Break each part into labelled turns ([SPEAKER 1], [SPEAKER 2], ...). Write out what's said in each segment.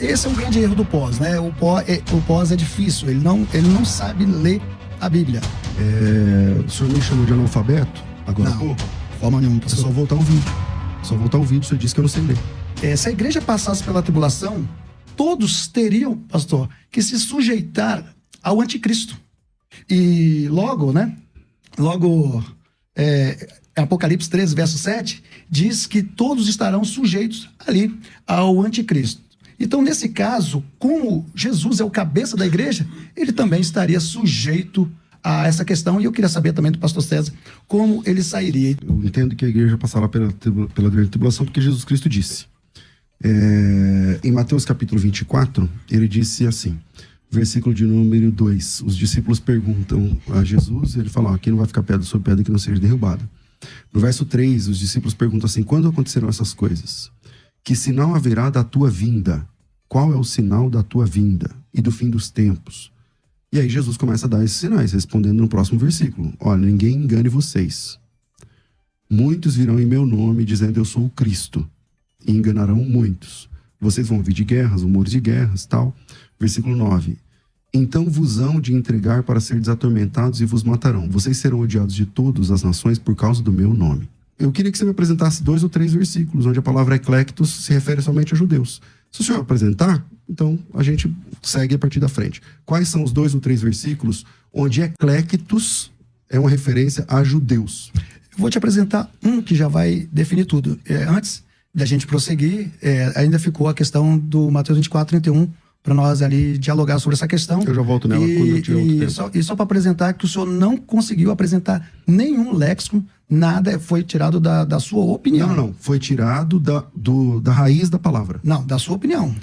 [SPEAKER 1] esse é um grande erro do pós, né? O pós é difícil, ele não sabe ler a Bíblia.
[SPEAKER 2] O senhor me chamou de analfabeto? Agora há pouco?
[SPEAKER 1] Forma nenhuma,
[SPEAKER 2] É só voltar o vídeo. O senhor disse que eu não sei ler.
[SPEAKER 1] Se a igreja passasse pela tribulação, todos teriam, pastor, que se sujeitar ao anticristo. E logo, Apocalipse 13, verso 7, diz que todos estarão sujeitos ali ao anticristo. Então, nesse caso, como Jesus é o cabeça da igreja, ele também estaria sujeito a essa questão. E eu queria saber também do pastor César como ele sairia.
[SPEAKER 2] Eu entendo que a igreja passará pela grande tribulação porque Jesus Cristo disse. Em Mateus capítulo 24, ele disse assim, versículo de número 2, os discípulos perguntam a Jesus, ele fala, aqui não vai ficar pedra sobre pedra que não seja derrubada. No verso 3, os discípulos perguntam assim, quando acontecerão essas coisas? Que sinal haverá da tua vinda? Qual é o sinal da tua vinda e do fim dos tempos? E aí Jesus começa a dar esses sinais, respondendo no próximo versículo. Olha, ninguém engane vocês. Muitos virão em meu nome, dizendo eu sou o Cristo, e enganarão muitos. Vocês vão ouvir de guerras, rumores de guerras, tal. Versículo 9. Então vos hão de entregar para ser desatormentados e vos matarão. Vocês serão odiados de todas as nações por causa do meu nome. Eu queria que você me apresentasse 2 ou 3 versículos, onde a palavra eclectos se refere somente a judeus. Se o senhor apresentar, então a gente segue a partir da frente. Quais são os 2 ou 3 versículos onde eclectos é uma referência a judeus?
[SPEAKER 1] Eu vou te apresentar um que já vai definir tudo. Antes da gente prosseguir, ainda ficou a questão do Mateus 24, 31, para nós ali dialogar sobre essa questão.
[SPEAKER 2] Eu já volto nela quando eu tiver outro tempo.
[SPEAKER 1] E só para apresentar que o senhor não conseguiu apresentar nenhum léxico, nada foi tirado da sua opinião.
[SPEAKER 2] Não. Foi tirado da raiz da palavra.
[SPEAKER 1] Não, da sua opinião.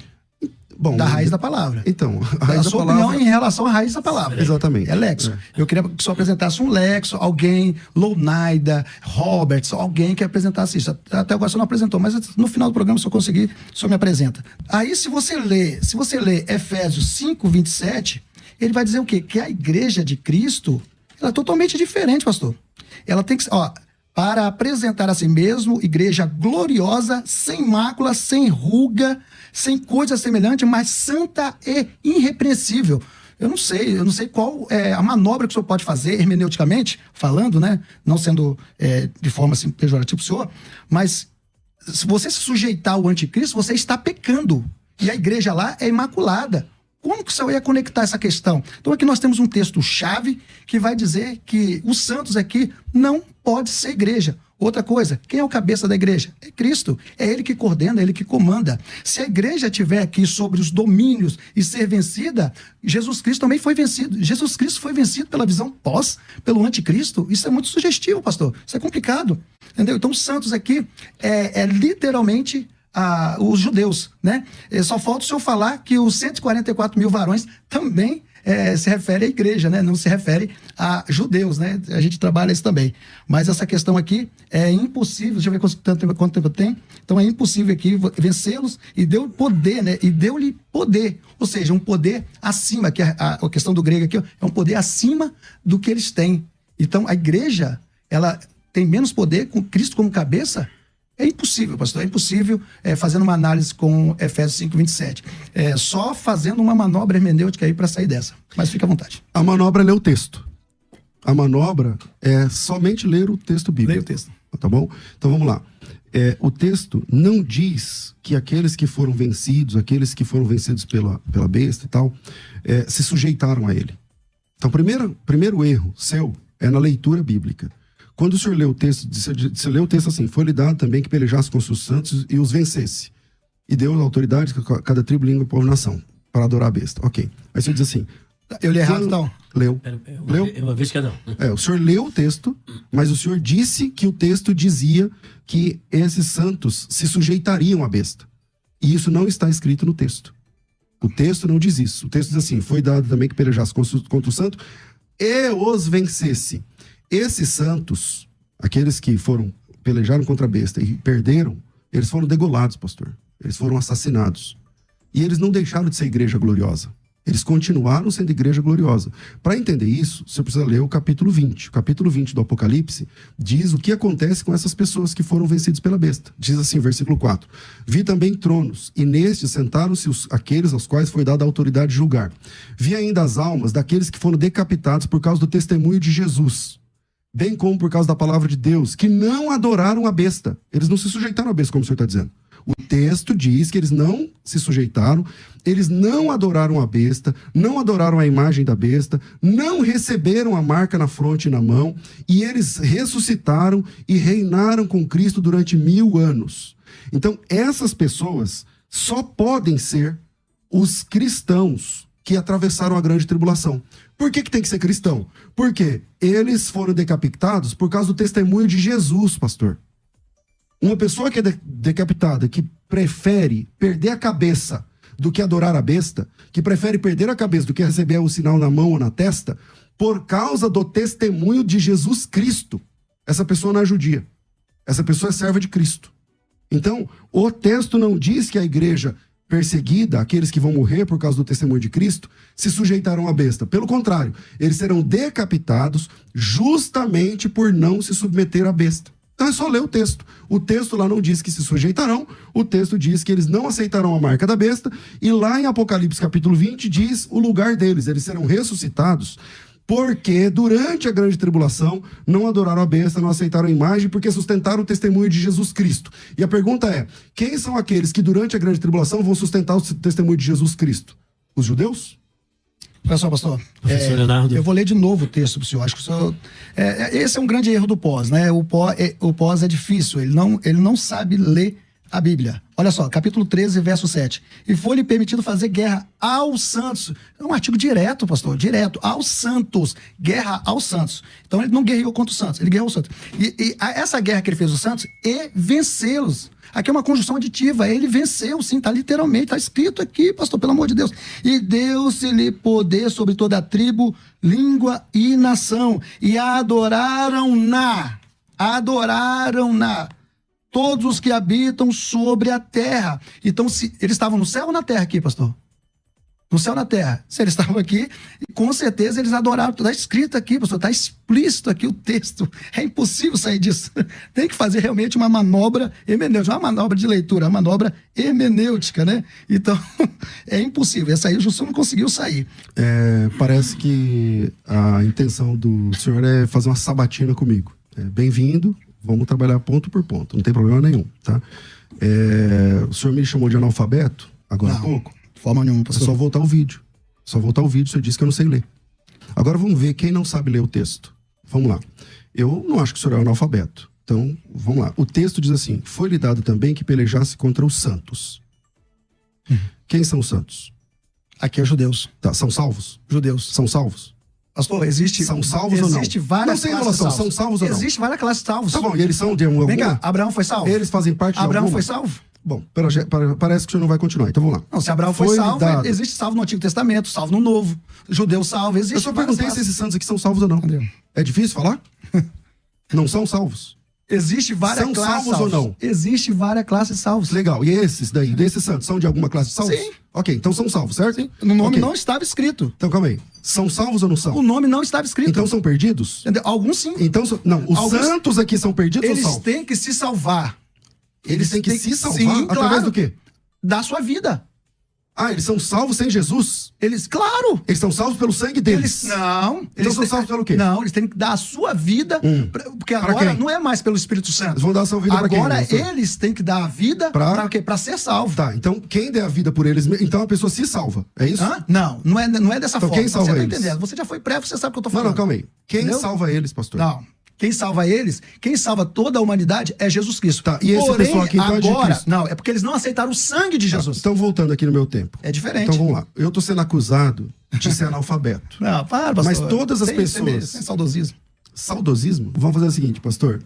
[SPEAKER 2] Bom,
[SPEAKER 1] da raiz da palavra.
[SPEAKER 2] Então, a raiz
[SPEAKER 1] da sua
[SPEAKER 2] palavra...
[SPEAKER 1] opinião em relação à raiz da palavra.
[SPEAKER 2] Exatamente.
[SPEAKER 1] É léxico. Eu queria que o senhor apresentasse um léxico, alguém, Lounaida, Roberts, alguém que apresentasse isso. Até agora o senhor não apresentou, mas no final do programa, se eu conseguir, o senhor me apresenta. Aí, se você lê Efésios 5, 27, ele vai dizer o quê? Que a igreja de Cristo, ela é totalmente diferente, pastor. Ela tem que... para apresentar a si mesmo, igreja gloriosa, sem mácula, sem ruga, sem coisa semelhante, mas santa e irrepreensível. Eu não sei qual é a manobra que o senhor pode fazer, hermeneuticamente, falando, né? Não sendo de forma assim, pejorativa o senhor, mas se você se sujeitar ao anticristo, você está pecando. E a igreja lá é imaculada. Como que o senhor ia conectar essa questão? Então aqui nós temos um texto-chave que vai dizer que os santos aqui não pode ser igreja. Outra coisa, quem é o cabeça da igreja? É Cristo. É Ele que coordena, é Ele que comanda. Se a igreja estiver aqui sobre os domínios e ser vencida, Jesus Cristo também foi vencido. Jesus Cristo foi vencido pela visão pelo anticristo. Isso é muito sugestivo, pastor. Isso é complicado. Entendeu? Então os santos aqui é literalmente... os judeus, né? Só falta o senhor falar que os 144 mil varões também se refere à igreja, né? Não se refere a judeus, né? A gente trabalha isso também. Mas essa questão aqui é impossível, deixa eu ver quanto tempo tem. Então é impossível aqui vencê-los e deu poder, né? E deu-lhe poder, ou seja, um poder acima, que a questão do grego aqui é um poder acima do que eles têm. Então a igreja, ela tem menos poder com Cristo como cabeça. É impossível, pastor, é impossível fazendo uma análise com Efésios 5, 27. Só fazendo uma manobra hermenêutica aí para sair dessa. Mas fica à vontade.
[SPEAKER 2] A manobra é ler o texto. A manobra é somente ler o texto bíblico.
[SPEAKER 1] Leia o texto.
[SPEAKER 2] Tá bom? Então vamos lá. O texto não diz que aqueles que foram vencidos pela besta e tal, se sujeitaram a ele. Então, primeiro erro seu é na leitura bíblica. Quando o senhor lê o texto, você lê o texto assim, foi-lhe dado também que pelejasse com os seus santos e os vencesse. E deu autoridade a cada tribo, língua, povo e nação, para adorar a besta. Ok. Aí o senhor diz assim...
[SPEAKER 1] Eu li errado, então?
[SPEAKER 2] Leu.
[SPEAKER 3] Uma vez cada um.
[SPEAKER 2] O senhor leu o texto, mas o senhor disse que o texto dizia que esses santos se sujeitariam à besta. E isso não está escrito no texto. O texto não diz isso. O texto diz assim, foi dado também que pelejasse contra o santo e os vencesse. Esses santos, aqueles que pelejaram contra a besta e perderam, eles foram degolados, pastor. Eles foram assassinados. E eles não deixaram de ser igreja gloriosa. Eles continuaram sendo igreja gloriosa. Para entender isso, você precisa ler o capítulo 20. O capítulo 20 do Apocalipse diz o que acontece com essas pessoas que foram vencidas pela besta. Diz assim, versículo 4. Vi também tronos, e nestes sentaram-se aqueles aos quais foi dada a autoridade de julgar. Vi ainda as almas daqueles que foram decapitados por causa do testemunho de Jesus, bem como por causa da palavra de Deus, que não adoraram a besta. Eles não se sujeitaram à besta, como o senhor está dizendo. O texto diz que eles não se sujeitaram, eles não adoraram a besta, não adoraram a imagem da besta, não receberam a marca na fronte e na mão, e eles ressuscitaram e reinaram com Cristo durante 1000 anos. Então, essas pessoas só podem ser os cristãos que atravessaram a grande tribulação. Por que tem que ser cristão? Porque eles foram decapitados por causa do testemunho de Jesus, pastor. Uma pessoa que é decapitada, que prefere perder a cabeça do que adorar a besta, que prefere perder a cabeça do que receber o sinal na mão ou na testa, por causa do testemunho de Jesus Cristo. Essa pessoa não é judia. Essa pessoa é serva de Cristo. Então, o texto não diz que a igreja perseguida, aqueles que vão morrer por causa do testemunho de Cristo, se sujeitarão à besta. Pelo contrário, eles serão decapitados justamente por não se submeter à besta. Então é só ler o texto. O texto lá não diz que se sujeitarão, o texto diz que eles não aceitarão a marca da besta, e lá em Apocalipse capítulo 20 diz o lugar deles, eles serão ressuscitados, porque durante a grande tribulação não adoraram a besta, não aceitaram a imagem, porque sustentaram o testemunho de Jesus Cristo. E a pergunta é, quem são aqueles que durante a grande tribulação vão sustentar o testemunho de Jesus Cristo? Os judeus?
[SPEAKER 1] Olha só, pastor.
[SPEAKER 3] Leonardo.
[SPEAKER 1] Eu vou ler de novo o texto para o senhor. Acho que o senhor, esse é um grande erro do pós, né? O pós é difícil, ele não sabe ler a Bíblia. Olha só, capítulo 13, verso 7. E foi-lhe permitido fazer guerra aos santos. É um artigo direto, pastor, direto. Aos santos. Guerra aos santos. Então ele não guerreou contra os santos, ele guerreou os santos. E essa guerra que ele fez aos santos é vencê-los. Aqui é uma conjunção aditiva. Ele venceu, sim, está literalmente, está escrito aqui, pastor, pelo amor de Deus. E deu-se-lhe poder sobre toda a tribo, língua e nação. E adoraram-na todos os que habitam sobre a terra. Então, eles estavam no céu ou na terra aqui, pastor? No céu ou na terra. Se eles estavam aqui, com certeza eles adoraram. Está escrito aqui, pastor, está explícito aqui o texto. É impossível sair disso. Tem que fazer realmente uma manobra hermenêutica, uma manobra de leitura, uma manobra hermenêutica, né? Então, é impossível. Essa aí o Jussum não conseguiu sair.
[SPEAKER 2] Parece que a intenção do senhor é fazer uma sabatina comigo. Bem-vindo, vamos trabalhar ponto por ponto, não tem problema nenhum, tá? O senhor me chamou de analfabeto agora há pouco?
[SPEAKER 1] Forma nenhuma,
[SPEAKER 2] pastor. É só voltar o vídeo. Só voltar o vídeo, o senhor disse que eu não sei ler. Agora vamos ver quem não sabe ler o texto. Vamos lá. Eu não acho que o senhor é analfabeto. Então, vamos lá. O texto diz assim, foi-lhe dado também que pelejasse contra os santos. Quem são os santos?
[SPEAKER 1] Aqui é os judeus.
[SPEAKER 2] Tá, são salvos?
[SPEAKER 1] Judeus.
[SPEAKER 2] São salvos?
[SPEAKER 1] Pastor,
[SPEAKER 2] são salvos ou não?
[SPEAKER 1] Existe várias classes salvos.
[SPEAKER 2] São salvos ou não?
[SPEAKER 1] Existe várias classes salvos.
[SPEAKER 2] Tá bom, e eles são de alguma...
[SPEAKER 1] Vem cá, Abraão foi salvo?
[SPEAKER 2] Eles fazem parte de
[SPEAKER 1] Abraão
[SPEAKER 2] alguma?
[SPEAKER 1] foi salvo?
[SPEAKER 2] Bom, parece que o senhor não vai continuar, então vamos lá.
[SPEAKER 1] Não, se Abraão foi salvo, existe salvo no Antigo Testamento, salvo no Novo, judeu salvo, existe.
[SPEAKER 2] Eu só perguntei se esses santos aqui são salvos ou não.
[SPEAKER 1] Entendeu?
[SPEAKER 2] É difícil falar? Não são salvos?
[SPEAKER 1] Existe várias
[SPEAKER 2] são
[SPEAKER 1] classes
[SPEAKER 2] salvos ou não?
[SPEAKER 1] Existe várias classes salvos.
[SPEAKER 2] Legal, e desses santos, são de alguma classe de salvos?
[SPEAKER 1] Sim.
[SPEAKER 2] Ok, então são salvos, certo?
[SPEAKER 1] Sim. No nome não estava escrito.
[SPEAKER 2] Então calma aí, são salvos ou não são?
[SPEAKER 1] O nome não estava escrito.
[SPEAKER 2] Então são perdidos?
[SPEAKER 1] Entendeu? Alguns sim.
[SPEAKER 2] Então, os santos aqui são perdidos ou salvos?
[SPEAKER 1] Eles têm que se salvar.
[SPEAKER 2] Eles têm que se salvar?
[SPEAKER 1] Sim,
[SPEAKER 2] através
[SPEAKER 1] claro.
[SPEAKER 2] do quê?
[SPEAKER 1] Da sua vida.
[SPEAKER 2] Eles são salvos sem Jesus?
[SPEAKER 1] Claro.
[SPEAKER 2] Eles são salvos pelo sangue deles?
[SPEAKER 1] Não.
[SPEAKER 2] Eles são salvos pelo quê?
[SPEAKER 1] Não, eles têm que dar a sua vida, porque agora não é mais pelo Espírito Santo.
[SPEAKER 2] Eles vão dar a sua vida para quem?
[SPEAKER 1] Agora eles têm que dar a vida para quê? Para ser salvo.
[SPEAKER 2] Tá, então quem der a vida por eles, então a pessoa se salva, é isso?
[SPEAKER 1] Não é dessa forma.
[SPEAKER 2] Quem salva
[SPEAKER 1] você
[SPEAKER 2] eles?
[SPEAKER 1] Tá entendendo. Você já foi prévio, você sabe o que eu tô falando.
[SPEAKER 2] Não, calma aí. Quem salva eles, pastor?
[SPEAKER 1] Não. Quem salva eles, quem salva toda a humanidade é Jesus Cristo.
[SPEAKER 2] Tá, e esse pessoal aqui então
[SPEAKER 1] agora, não, é porque eles não aceitaram o sangue de Jesus.
[SPEAKER 2] Então, voltando aqui no meu tempo.
[SPEAKER 1] É diferente.
[SPEAKER 2] Então, vamos lá. Eu tô sendo acusado de ser analfabeto.
[SPEAKER 1] Não, para, pastor.
[SPEAKER 2] Mas todas as pessoas...
[SPEAKER 1] Tem saudosismo.
[SPEAKER 2] Saudosismo? Vamos fazer o seguinte, pastor.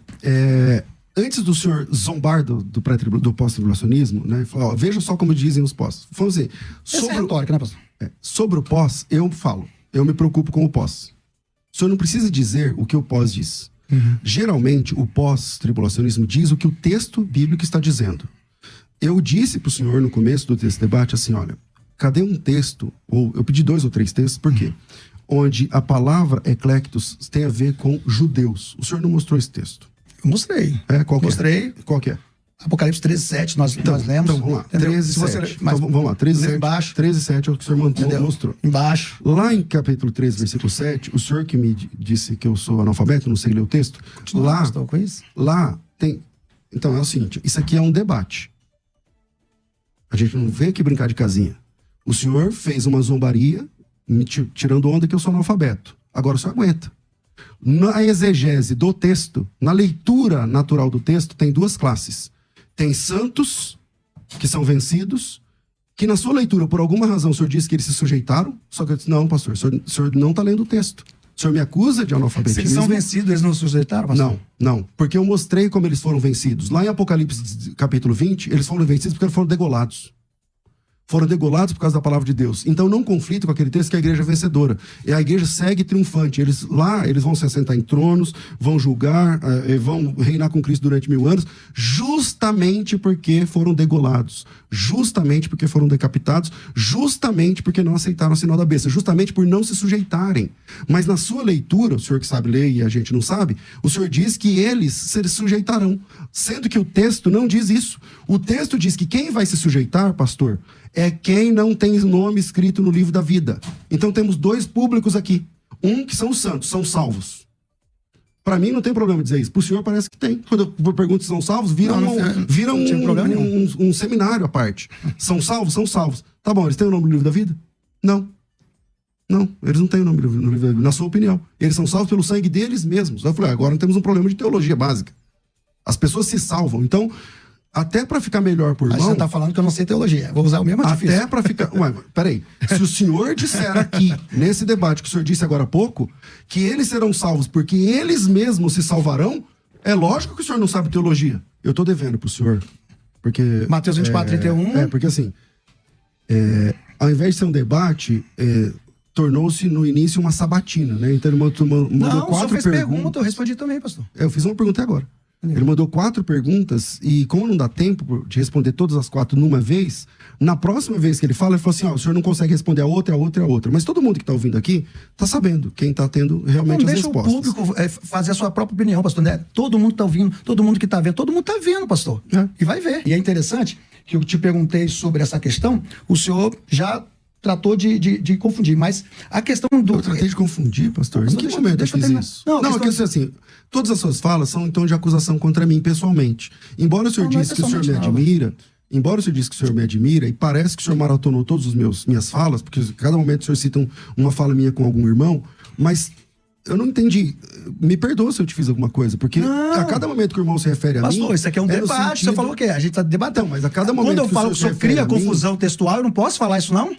[SPEAKER 2] Antes do senhor zombar do pós-tribulacionismo, né? Falar, veja só como dizem os pós. Vamos dizer...
[SPEAKER 1] Essa é retórica, né, pastor?
[SPEAKER 2] Sobre o pós, eu falo. Eu me preocupo com o pós. O senhor não precisa dizer o que o pós diz. Geralmente, o pós-tribulacionismo diz o que o texto bíblico está dizendo. Eu disse para o senhor no começo desse debate assim, olha, cadê um texto, ou eu pedi 2 ou 3 textos, por quê? Onde a palavra eclectos tem a ver com judeus. O senhor não mostrou esse texto?
[SPEAKER 1] Eu mostrei.
[SPEAKER 2] Qual que
[SPEAKER 1] Mostrei.
[SPEAKER 2] Qual que é?
[SPEAKER 1] Apocalipse 13:7, nós lemos.
[SPEAKER 2] Então, vamos lá. 13:7. Então, vamos lá. 13:7.
[SPEAKER 1] Embaixo.
[SPEAKER 2] 13:7 é o que o senhor mostrou.
[SPEAKER 1] Embaixo.
[SPEAKER 2] Lá em capítulo 13, versículo 7, o senhor que me disse que eu sou analfabeto, não sei ler o texto. Lá tem... Então, é o seguinte, isso aqui é um debate. A gente não veio aqui brincar de casinha. O senhor fez uma zombaria, me tirando onda que eu sou analfabeto. Agora o senhor aguenta. Na exegese do texto, na leitura natural do texto, tem 2 classes. Tem santos, que são vencidos, que na sua leitura, por alguma razão, o senhor disse que eles se sujeitaram, só que eu disse, não, pastor, o senhor não está lendo o texto. O senhor me acusa de analfabetismo.
[SPEAKER 1] Se eles são vencidos, eles não se sujeitaram, pastor?
[SPEAKER 2] Não, porque eu mostrei como eles foram vencidos. Lá em Apocalipse, capítulo 20, eles foram vencidos porque eles foram degolados. Foram degolados por causa da palavra de Deus. Então não conflito com aquele texto que a igreja é vencedora. E a igreja segue triunfante. Eles vão se assentar em tronos, vão julgar, vão reinar com Cristo durante 1000 anos, justamente porque foram degolados, justamente porque foram decapitados, justamente porque não aceitaram o sinal da besta, justamente por não se sujeitarem. Mas na sua leitura, o senhor que sabe ler e a gente não sabe, o senhor diz que eles se sujeitarão, sendo que o texto não diz isso. O texto diz que quem vai se sujeitar, pastor, é quem não tem nome escrito no livro da vida. Então temos 2 públicos aqui. Um que são os santos, são salvos. Para mim não tem problema dizer isso. Para o senhor parece que tem. Quando eu pergunto se são salvos, vira um seminário à parte. São salvos? São salvos. Tá bom, eles têm o nome no livro da vida? Não. Não, eles não têm o nome no livro da vida. Na sua opinião. Eles são salvos pelo sangue deles mesmos. Eu falei, agora temos um problema de teologia básica. As pessoas se salvam. Então... Até para ficar melhor por irmão...
[SPEAKER 1] Mas você está falando que eu não sei teologia. Vou usar o mesmo artifício.
[SPEAKER 2] Até para ficar... Ué, peraí. Se o senhor disser aqui, nesse debate que o senhor disse agora há pouco, que eles serão salvos porque eles mesmos se salvarão, é lógico que o senhor não sabe teologia. Eu estou devendo para o senhor. Porque...
[SPEAKER 1] Mateus 24:31.
[SPEAKER 2] Porque assim... ao invés de ser um debate... tornou-se no início uma sabatina, né? Então ele mandou 4
[SPEAKER 1] perguntas. Eu respondi também, pastor.
[SPEAKER 2] Eu fiz uma pergunta agora. Ele mandou 4 perguntas e como não dá tempo de responder todas as 4 numa vez, na próxima vez que ele fala, ele falou assim, o senhor não consegue responder a outra, a outra, a outra. Mas todo mundo que está ouvindo aqui está sabendo quem está tendo realmente as respostas.
[SPEAKER 1] Deixa o público fazer a sua própria opinião, pastor. Né? Todo mundo está ouvindo, todo mundo que está vendo, todo mundo está vendo, pastor. E vai ver. E é interessante que eu te perguntei sobre essa questão, o senhor já tratou de confundir, mas a questão do...
[SPEAKER 2] Eu tratei de confundir, pastor? Em que momento eu fiz isso? Não, é que assim, todas as suas falas são em tom de acusação contra mim, pessoalmente. Embora o senhor disse que o senhor me admira, e parece que o senhor maratonou todas as minhas falas, porque cada momento o senhor cita uma fala minha com algum irmão, mas eu não entendi. Me perdoa se eu te fiz alguma coisa, porque a cada momento que o irmão se refere a mim...
[SPEAKER 1] Pastor, isso aqui é um debate, você falou o quê? A gente está debatendo.
[SPEAKER 2] Mas a cada momento
[SPEAKER 1] quando eu falo que o senhor cria confusão textual, eu não posso falar isso, não?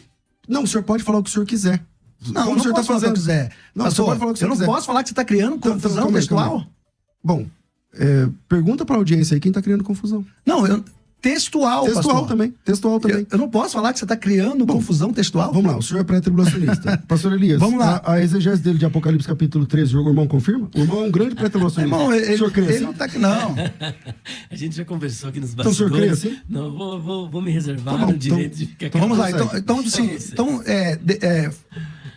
[SPEAKER 2] Não, o senhor pode falar o que o senhor quiser.
[SPEAKER 1] Não, o senhor está fazendo o que quiser.
[SPEAKER 2] Não, pastor, pode falar o que
[SPEAKER 1] eu não posso falar que você está criando confusão textual?
[SPEAKER 2] Bom, pergunta para a audiência aí quem está criando confusão.
[SPEAKER 1] Não, textual, pastor.
[SPEAKER 2] Textual também.
[SPEAKER 1] Eu não posso falar que você está criando confusão textual?
[SPEAKER 2] Vamos lá, o senhor é pré-tribulacionista. Pastor Elias,
[SPEAKER 1] vamos lá.
[SPEAKER 2] A exegese dele de Apocalipse capítulo 13, o irmão confirma? O irmão é um grande pré-tribulacionista.
[SPEAKER 1] Irmão,
[SPEAKER 2] o senhor crê assim?
[SPEAKER 1] Ele não está aqui, não.
[SPEAKER 3] A gente já conversou aqui nos
[SPEAKER 2] bastidores. Então o senhor crê assim?
[SPEAKER 3] Não, vou me reservar no direito de ficar
[SPEAKER 1] então vamos lá.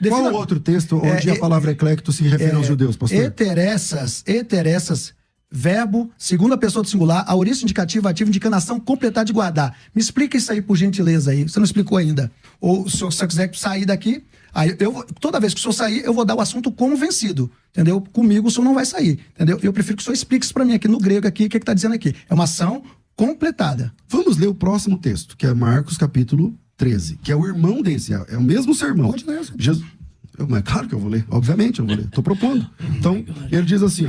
[SPEAKER 2] Qual o outro texto onde a palavra eclecto se refere aos judeus, pastor?
[SPEAKER 1] Eteressas, verbo, segunda pessoa do singular, aorista indicativo, ativo, indicando ação, completar de guardar. Me explica isso aí, por gentileza, aí. Você não explicou ainda. Ou se você quiser sair daqui, aí toda vez que o senhor sair, eu vou dar o assunto como vencido. Entendeu? Comigo o senhor não vai sair. Entendeu? Eu prefiro que o senhor explique isso para mim aqui no grego, aqui, o que está dizendo aqui. É uma ação completada.
[SPEAKER 2] Vamos ler o próximo texto, que é Marcos capítulo 13, que é o irmão desse, é o mesmo sermão.
[SPEAKER 1] Pode ler.
[SPEAKER 2] Jesus... É claro que eu vou ler, obviamente eu vou ler. Estou propondo. Então, ele diz assim,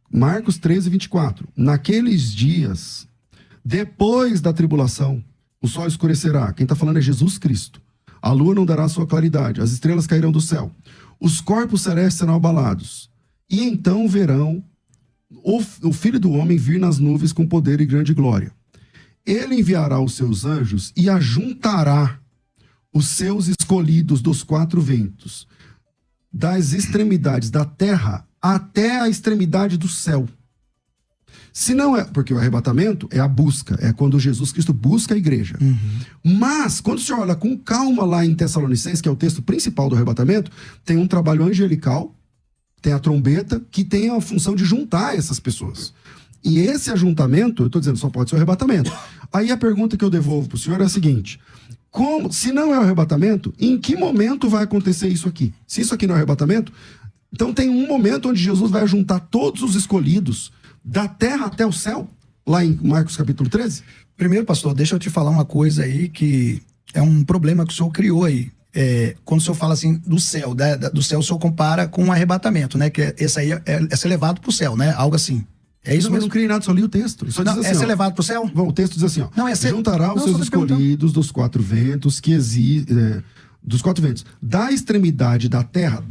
[SPEAKER 2] Marcos 13, 24. Naqueles dias, depois da tribulação, o sol escurecerá. Quem está falando é Jesus Cristo. A lua não dará sua claridade, as estrelas cairão do céu. Os corpos celestes serão abalados. E então verão o Filho do Homem vir nas nuvens com poder e grande glória. Ele enviará os seus anjos e ajuntará os seus escolhidos dos 4 ventos, das extremidades da terra até a extremidade do céu. Se não é, porque o arrebatamento é a busca, é quando Jesus Cristo busca a igreja. Mas, quando o senhor olha com calma lá em Tessalonicenses, que é o texto principal do arrebatamento, tem um trabalho angelical, tem a trombeta, que tem a função de juntar essas pessoas. E esse ajuntamento, eu estou dizendo, só pode ser o arrebatamento. Aí a pergunta que eu devolvo para o senhor é a seguinte: se não é o arrebatamento, em que momento vai acontecer isso aqui? Se isso aqui não é arrebatamento, então tem um momento onde Jesus vai juntar todos os escolhidos da terra até o céu, lá em Marcos capítulo 13?
[SPEAKER 1] Primeiro, pastor, deixa eu te falar uma coisa aí que é um problema que o senhor criou aí. Quando o senhor fala assim do céu, do céu o senhor compara com um arrebatamento, né? Que esse aí é ser levado para o céu, né? Algo assim. É isso
[SPEAKER 2] não,
[SPEAKER 1] mesmo?
[SPEAKER 2] Eu não criei nada, só li o texto. Só
[SPEAKER 1] Não,
[SPEAKER 2] diz assim,
[SPEAKER 1] ser levado para o céu?
[SPEAKER 2] O texto diz assim, ó.
[SPEAKER 1] Não,
[SPEAKER 2] juntará os seus escolhidos dos 4 ventos que dos 4 ventos, da extremidade da terra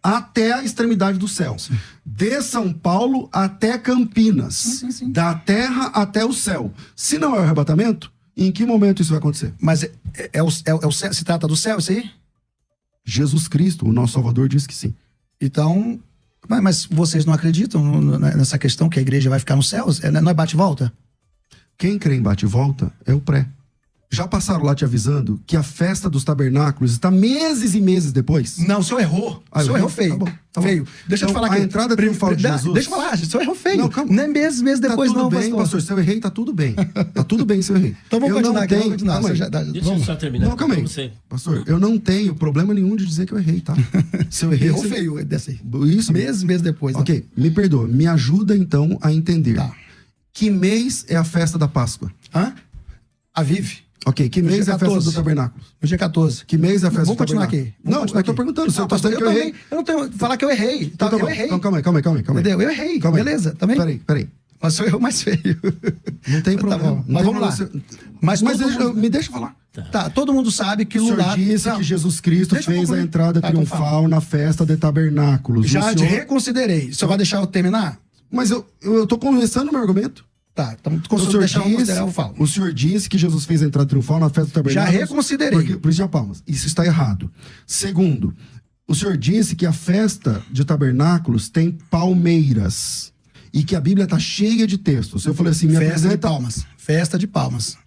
[SPEAKER 2] até a extremidade do céu. Sim. De São Paulo até Campinas.
[SPEAKER 1] Sim.
[SPEAKER 2] Da terra até o céu. Se não é o arrebatamento, em que momento isso vai acontecer?
[SPEAKER 1] Mas se trata do céu, isso aí?
[SPEAKER 2] Jesus Cristo, o nosso Salvador, diz que sim.
[SPEAKER 1] Então, mas vocês não acreditam nessa questão que a igreja vai ficar no céu? Não é bate e volta?
[SPEAKER 2] Quem crê em bate e volta é o pré. Já passaram lá te avisando que a festa dos tabernáculos está meses e meses depois?
[SPEAKER 1] Não, o senhor errou. O senhor errou feio.
[SPEAKER 2] Tá bom.
[SPEAKER 1] Feio. Deixa eu te falar aqui.
[SPEAKER 2] A entrada triunfal de Jesus...
[SPEAKER 1] Deixa eu falar, o senhor errou feio.
[SPEAKER 2] Não, calma.
[SPEAKER 1] Nem meses depois,
[SPEAKER 2] tá tudo
[SPEAKER 1] não,
[SPEAKER 2] bem, pastor. Se eu errei, tá tudo bem. Tá tudo bem se eu errei.
[SPEAKER 1] Então vamos continuar aqui. Vamos continuar.
[SPEAKER 3] Deixa eu só terminar.
[SPEAKER 2] Não, calma aí. Pastor, eu não tenho problema nenhum de dizer que eu errei, tá? Se eu errei...
[SPEAKER 1] Errou feio dessa aí.
[SPEAKER 2] Isso.
[SPEAKER 1] Meses depois. Né?
[SPEAKER 2] Ok, me perdoa. Me ajuda, então, a entender.
[SPEAKER 1] Tá.
[SPEAKER 2] Que mês é a festa da Páscoa?
[SPEAKER 1] Avive.
[SPEAKER 2] Ok, que mês é a festa do tabernáculo?
[SPEAKER 1] No dia 14.
[SPEAKER 2] Que mês é a festa
[SPEAKER 1] Vamos
[SPEAKER 2] do tabernáculo?
[SPEAKER 1] Aqui.
[SPEAKER 2] Não, eu tô perguntando. Se eu tô dizendo que eu errei.
[SPEAKER 1] Eu não tenho... Falar que eu errei.
[SPEAKER 2] Então, tá bom.
[SPEAKER 1] Eu errei.
[SPEAKER 2] Então, calma aí.
[SPEAKER 1] Entendeu? Eu errei.
[SPEAKER 2] Calma aí.
[SPEAKER 1] Beleza, também?
[SPEAKER 2] Peraí.
[SPEAKER 1] Mas sou eu mais feio.
[SPEAKER 2] Não tem problema.
[SPEAKER 1] Tá bom. Mas vamos lá.
[SPEAKER 2] Mas me deixa falar.
[SPEAKER 1] Tá, todo mundo sabe que
[SPEAKER 2] o senhor disse que Jesus Cristo fez a entrada triunfal na festa de tabernáculos.
[SPEAKER 1] Já te reconsiderei. O senhor vai deixar eu terminar?
[SPEAKER 2] Mas eu tô começando o meu argumento.
[SPEAKER 1] Tá, então deixar eu considerar, eu falo.
[SPEAKER 2] O senhor disse que Jesus fez a entrada triunfal na festa do tabernáculo.
[SPEAKER 1] Já reconsiderei.
[SPEAKER 2] Por isso, já palmas. Isso está errado. Segundo, o senhor disse que a festa de tabernáculos tem palmeiras. E que a Bíblia está cheia de textos. Eu falei assim,
[SPEAKER 1] Festa de palmas.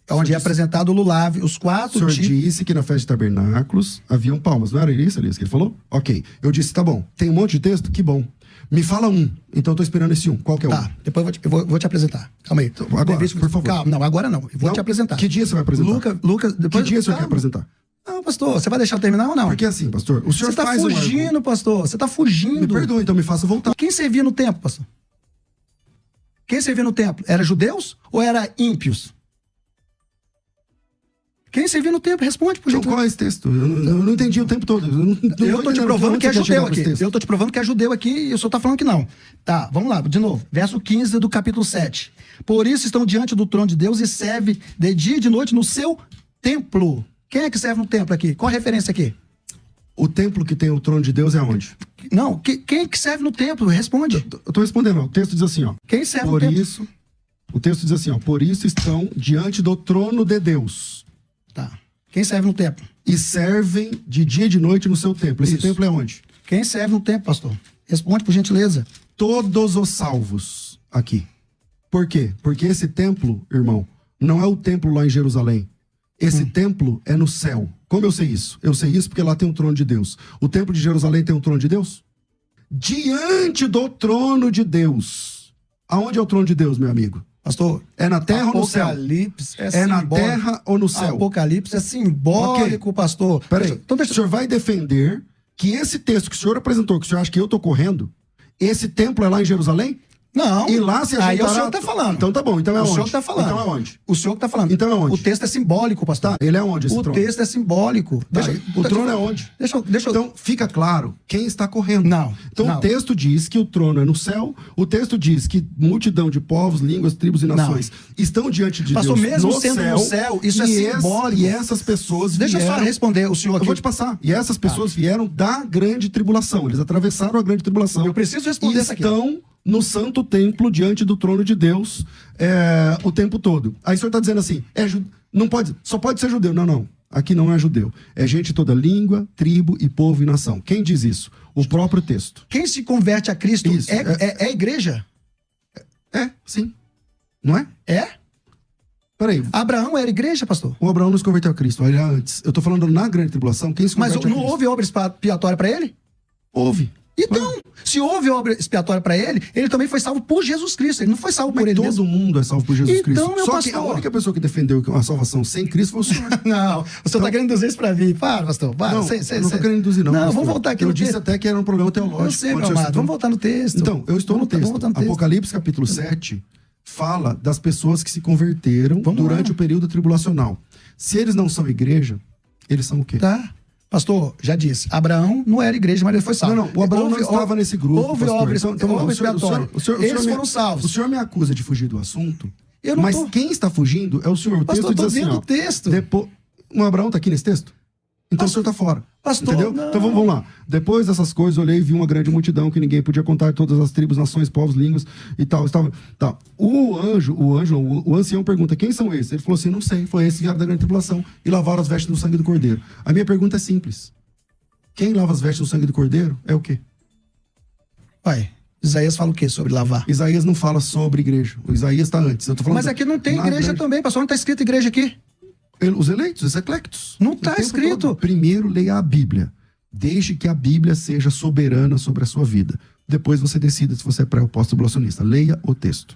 [SPEAKER 1] É onde é apresentado o lulave, os 4
[SPEAKER 2] tipos. O senhor disse que na festa de tabernáculos haviam palmas. Não era isso, Elias, que ele falou? Ok. Eu disse, tá bom. Tem um monte de texto? Que bom. Me fala um. Então eu tô esperando esse um. Qual que é o
[SPEAKER 1] Tá, depois eu vou te apresentar. Calma aí.
[SPEAKER 2] Agora, por favor.
[SPEAKER 1] Calma, não, agora não. Eu vou te apresentar.
[SPEAKER 2] Que dia você vai apresentar?
[SPEAKER 1] Lucas, depois...
[SPEAKER 2] Que dia você quer apresentar?
[SPEAKER 1] Não, pastor, você vai deixar eu terminar ou não?
[SPEAKER 2] Porque assim, pastor, o senhor
[SPEAKER 1] faz fugindo, pastor. Você tá fugindo.
[SPEAKER 2] Me perdoa, então me faça voltar.
[SPEAKER 1] Quem servia no templo, pastor? Quem servia no templo? Era judeus ou era ímpios? Quem servia no templo? Responde, por
[SPEAKER 2] gentileza. Então qual é esse texto? Eu não entendi o tempo todo.
[SPEAKER 1] Eu tô te provando que é judeu aqui. Eu tô te provando que é judeu aqui e o senhor tá falando que não. Tá, vamos lá, de novo. Verso 15 do capítulo 7. Por isso estão diante do trono de Deus e serve de dia e de noite no seu templo. Quem é que serve no templo aqui? Qual a referência aqui?
[SPEAKER 2] O templo que tem o trono de Deus é onde?
[SPEAKER 1] Não, quem é que serve no templo? Responde.
[SPEAKER 2] Eu tô respondendo. O texto diz assim, ó.
[SPEAKER 1] Quem serve no templo?
[SPEAKER 2] O texto diz assim, ó. Por isso estão diante do trono de Deus.
[SPEAKER 1] Tá. Quem serve no templo?
[SPEAKER 2] E servem de dia e de noite no seu templo. Esse templo é onde?
[SPEAKER 1] Quem serve no templo, pastor? Responde, por gentileza.
[SPEAKER 2] Todos os salvos aqui. Por quê? Porque esse templo, irmão, não é o templo lá em Jerusalém. Esse templo é no céu. Como eu sei isso? Eu sei isso porque lá tem um trono de Deus. O templo de Jerusalém tem um trono de Deus? Diante do trono de Deus. Aonde é o trono de Deus, meu amigo?
[SPEAKER 1] Pastor,
[SPEAKER 2] é na terra ou no céu?
[SPEAKER 1] Apocalipse
[SPEAKER 2] é na terra ou no céu?
[SPEAKER 1] Apocalipse é simbólico, pastor.
[SPEAKER 2] Peraí, então o senhor vai defender que esse texto que o senhor apresentou, que o senhor acha que eu tô correndo, esse templo é lá em Jerusalém?
[SPEAKER 1] Não.
[SPEAKER 2] E lá se ajuntará...
[SPEAKER 1] Aí é o senhor que tá falando.
[SPEAKER 2] Então tá bom, então é onde?
[SPEAKER 1] O senhor que tá falando.
[SPEAKER 2] Então é onde?
[SPEAKER 1] O senhor que tá falando.
[SPEAKER 2] Então é onde?
[SPEAKER 1] O texto é simbólico, pastor.
[SPEAKER 2] Tá, ele é onde esse trono?
[SPEAKER 1] O texto é simbólico.
[SPEAKER 2] Tá, o trono é onde?
[SPEAKER 1] Deixa eu...
[SPEAKER 2] Então fica claro quem está correndo.
[SPEAKER 1] Não.
[SPEAKER 2] Então o texto diz que o trono é no céu, o texto diz que multidão de povos, línguas, tribos e nações estão diante de
[SPEAKER 1] pastor,
[SPEAKER 2] Deus
[SPEAKER 1] mesmo sendo no céu, isso é simbólico.
[SPEAKER 2] E essas pessoas vieram...
[SPEAKER 1] Deixa eu só responder o senhor aqui.
[SPEAKER 2] Eu vou te passar. E essas pessoas vieram da grande tribulação. Eles atravessaram a grande tribulação.
[SPEAKER 1] Eu preciso responder isso aqui.
[SPEAKER 2] Estão no santo templo, diante do trono de Deus, o tempo todo. Aí o senhor está dizendo assim, não pode, só pode ser judeu. Não. Aqui não é judeu. É gente de toda língua, tribo e povo e nação. Quem diz isso? O próprio texto.
[SPEAKER 1] Quem se converte a Cristo é a igreja.
[SPEAKER 2] É, sim. Não é?
[SPEAKER 1] É?
[SPEAKER 2] Peraí.
[SPEAKER 1] Abraão era igreja, pastor?
[SPEAKER 2] O Abraão não se converteu a Cristo. Olha antes. Eu tô falando na grande tribulação. Quem se
[SPEAKER 1] Mas
[SPEAKER 2] converte a
[SPEAKER 1] não
[SPEAKER 2] Cristo?
[SPEAKER 1] houve obra expiatória para ele?
[SPEAKER 2] Houve.
[SPEAKER 1] Então, se houve obra expiatória para ele também foi salvo por Jesus Cristo. Ele não foi salvo por
[SPEAKER 2] Mas
[SPEAKER 1] ele
[SPEAKER 2] todo
[SPEAKER 1] mesmo.
[SPEAKER 2] mundo é salvo por Jesus
[SPEAKER 1] Então,
[SPEAKER 2] Cristo.
[SPEAKER 1] meu
[SPEAKER 2] Só que a
[SPEAKER 1] pastor.
[SPEAKER 2] única pessoa que defendeu a salvação sem Cristo foi o senhor.
[SPEAKER 1] Não, o senhor tá querendo induzir isso pra mim. Para, pastor. Para.
[SPEAKER 2] Não, eu não tô querendo induzir, não.
[SPEAKER 1] Não,
[SPEAKER 2] pastor.
[SPEAKER 1] vamos voltar aqui
[SPEAKER 2] Eu
[SPEAKER 1] no
[SPEAKER 2] disse
[SPEAKER 1] texto.
[SPEAKER 2] até que era um problema
[SPEAKER 1] Eu
[SPEAKER 2] teológico.
[SPEAKER 1] sei,
[SPEAKER 2] quando
[SPEAKER 1] meu
[SPEAKER 2] o senhor
[SPEAKER 1] amado.
[SPEAKER 2] citou.
[SPEAKER 1] Vamos voltar no texto.
[SPEAKER 2] Então, eu estou no
[SPEAKER 1] Vamos
[SPEAKER 2] texto.
[SPEAKER 1] voltar no texto.
[SPEAKER 2] Apocalipse capítulo 7 fala das pessoas que se converteram
[SPEAKER 1] Vamos
[SPEAKER 2] durante
[SPEAKER 1] lá.
[SPEAKER 2] o período tribulacional. Se eles não são igreja, eles são o quê?
[SPEAKER 1] Tá. Pastor, já disse, Abraão não era igreja, mas ele foi salvo.
[SPEAKER 2] Não, o Abraão não estava nesse grupo.
[SPEAKER 1] Houve
[SPEAKER 2] pastor.
[SPEAKER 1] obra
[SPEAKER 2] Então, vamos lá.
[SPEAKER 1] obra expiatória. Eles foram salvos.
[SPEAKER 2] O senhor me acusa de fugir do assunto,
[SPEAKER 1] Eu não
[SPEAKER 2] mas
[SPEAKER 1] tô.
[SPEAKER 2] quem está fugindo é o senhor. O
[SPEAKER 1] Pastor,
[SPEAKER 2] texto
[SPEAKER 1] eu tô
[SPEAKER 2] diz assim,
[SPEAKER 1] vendo
[SPEAKER 2] ó,
[SPEAKER 1] o texto.
[SPEAKER 2] Depois, o Abraão está aqui nesse texto? Então o senhor está fora.
[SPEAKER 1] Pastor,
[SPEAKER 2] entendeu?
[SPEAKER 1] não.
[SPEAKER 2] Então vamos lá. Depois dessas coisas, olhei e vi uma grande multidão que ninguém podia contar, todas as tribos, nações, povos, línguas e tal. Tá. O ancião pergunta: quem são esses? Ele falou assim: não sei, foi esse que vieram da grande tribulação e lavaram as vestes no sangue do cordeiro. A minha pergunta é simples: quem lava as vestes no sangue do cordeiro é o quê?
[SPEAKER 1] Pai, Isaías fala o quê sobre lavar?
[SPEAKER 2] Isaías não fala sobre igreja. O Isaías está antes. Eu tô falando
[SPEAKER 1] Mas aqui não tem
[SPEAKER 2] na
[SPEAKER 1] igreja
[SPEAKER 2] grande-
[SPEAKER 1] também, pastor. Não tá escrito igreja aqui.
[SPEAKER 2] Os eleitos, os eclectos.
[SPEAKER 1] Não
[SPEAKER 2] O
[SPEAKER 1] tá
[SPEAKER 2] tempo
[SPEAKER 1] escrito.
[SPEAKER 2] todo. Primeiro, leia a Bíblia. Deixe que a Bíblia seja soberana sobre a sua vida. Depois você decida se você é pré ou pós-tribulacionista. Leia o texto.